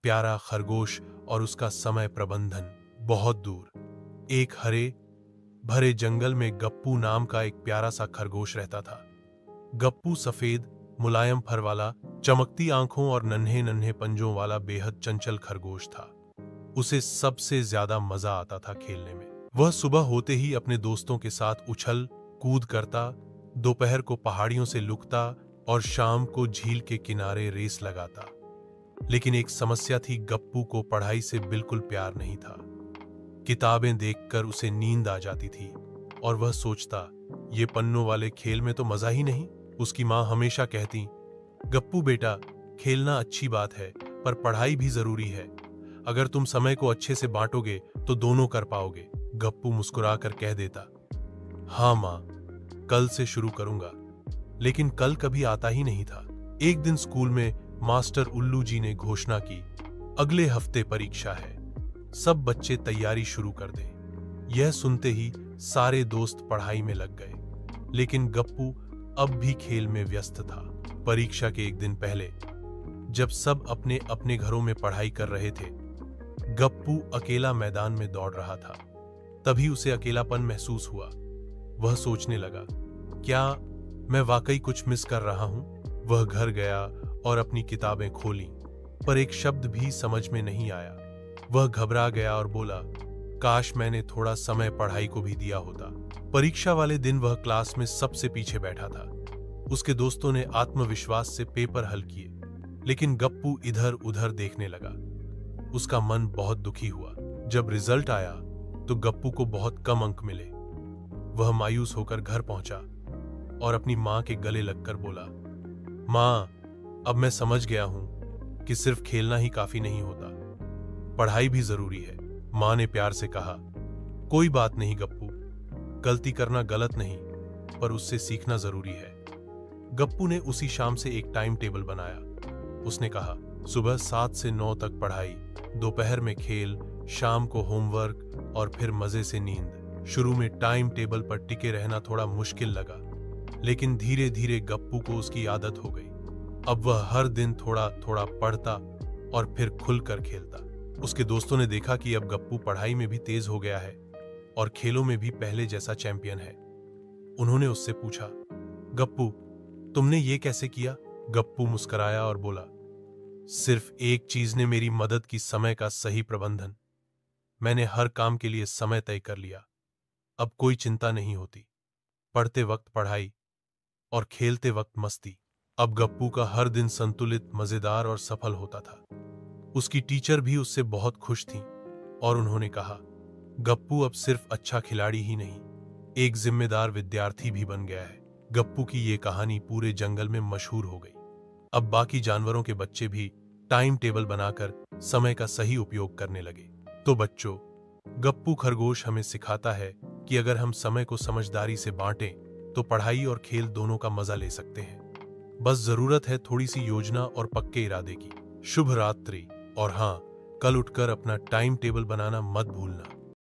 प्यारा खरगोश और उसका समय प्रबंधन। बहुत दूर एक हरे भरे जंगल में गप्पू नाम का एक प्यारा सा खरगोश रहता था। गप्पू सफेद मुलायम फर वाला, चमकती आंखों और नन्हे नन्हे पंजों वाला बेहद चंचल खरगोश था। उसे सबसे ज्यादा मजा आता था खेलने में। वह सुबह होते ही अपने दोस्तों के साथ उछल कूद करता, दोपहर को पहाड़ियों से लुकता और शाम को झील के किनारे रेस लगाता। लेकिन एक समस्या थी, गप्पू को पढ़ाई से बिल्कुल प्यार नहीं था। किताबें देखकर उसे नींद आ जाती थी और वह सोचता, ये पन्नों वाले खेल में तो मजा ही नहीं। उसकी माँ हमेशा कहती, गप्पू बेटा, खेलना अच्छी बात है पर पढ़ाई भी जरूरी है। अगर तुम समय को अच्छे से बांटोगे तो दोनों कर पाओगे। गप्पू मुस्कुराकर कह देता, हाँ माँ, कल से शुरू करूंगा। लेकिन कल कभी आता ही नहीं था। एक दिन स्कूल में मास्टर उल्लू जी ने घोषणा की, अगले हफ्ते परीक्षा है, सब बच्चे तैयारी शुरू कर दें। यह सुनते ही सारे दोस्त पढ़ाई में लग गए, लेकिन गप्पू अब भी खेल में व्यस्त था। परीक्षा के एक दिन पहले, जब सब अपने अपने घरों में पढ़ाई कर रहे थे, गप्पू अकेला मैदान में दौड़ रहा था। तभी उसे अकेलापन महसूस हुआ। वह सोचने लगा, क्या मैं वाकई कुछ मिस कर रहा हूं? वह घर गया और अपनी किताबें खोली, पर एक शब्द भी समझ में नहीं आया। वह घबरा गया और बोला, काश मैंने थोड़ा समय पढ़ाई को भी दिया होता। परीक्षा वाले दिन वह क्लास में सबसे पीछे बैठा था। उसके दोस्तों ने आत्मविश्वास से पेपर हल किए, लेकिन गप्पू इधर उधर देखने लगा। उसका मन बहुत दुखी हुआ। जब रिजल्ट आया तो गप्पू को बहुत कम अंक मिले। वह मायूस होकर घर पहुंचा और अपनी मां के गले लगकर बोला, मां, अब मैं समझ गया हूं कि सिर्फ खेलना ही काफी नहीं होता, पढ़ाई भी जरूरी है। मां ने प्यार से कहा, कोई बात नहीं गप्पू, गलती करना गलत नहीं, पर उससे सीखना जरूरी है। गप्पू ने उसी शाम से एक टाइम टेबल बनाया। उसने कहा, सुबह 7 से 9 तक पढ़ाई, दोपहर में खेल, शाम को होमवर्क और फिर मजे से नींद। शुरू में टाइम टेबल पर टिके रहना थोड़ा मुश्किल लगा, लेकिन धीरे धीरे गप्पू को उसकी आदत हो गई। अब वह हर दिन थोड़ा थोड़ा पढ़ता और फिर खुलकर खेलता। उसके दोस्तों ने देखा कि अब गप्पू पढ़ाई में भी तेज हो गया है और खेलों में भी पहले जैसा चैंपियन है। उन्होंने उससे पूछा, गप्पू, तुमने ये कैसे किया? गप्पू मुस्कुराया और बोला, सिर्फ एक चीज ने मेरी मदद की, समय का सही प्रबंधन। मैंने हर काम के लिए समय तय कर लिया। अब कोई चिंता नहीं होती। पढ़ते वक्त पढ़ाई और खेलते वक्त मस्ती। अब गप्पू का हर दिन संतुलित, मजेदार और सफल होता था। उसकी टीचर भी उससे बहुत खुश थीं और उन्होंने कहा, गप्पू अब सिर्फ अच्छा खिलाड़ी ही नहीं, एक जिम्मेदार विद्यार्थी भी बन गया है। गप्पू की ये कहानी पूरे जंगल में मशहूर हो गई। अब बाकी जानवरों के बच्चे भी टाइम टेबल बनाकर समय का सही उपयोग करने लगे। तो बच्चों, गप्पू खरगोश हमें सिखाता है कि अगर हम समय को समझदारी से बांटें तो पढ़ाई और खेल दोनों का मजा ले सकते हैं। बस जरूरत है थोड़ी सी योजना और पक्के इरादे की। शुभ रात्रि, और हाँ, कल उठकर अपना टाइम टेबल बनाना मत भूलना।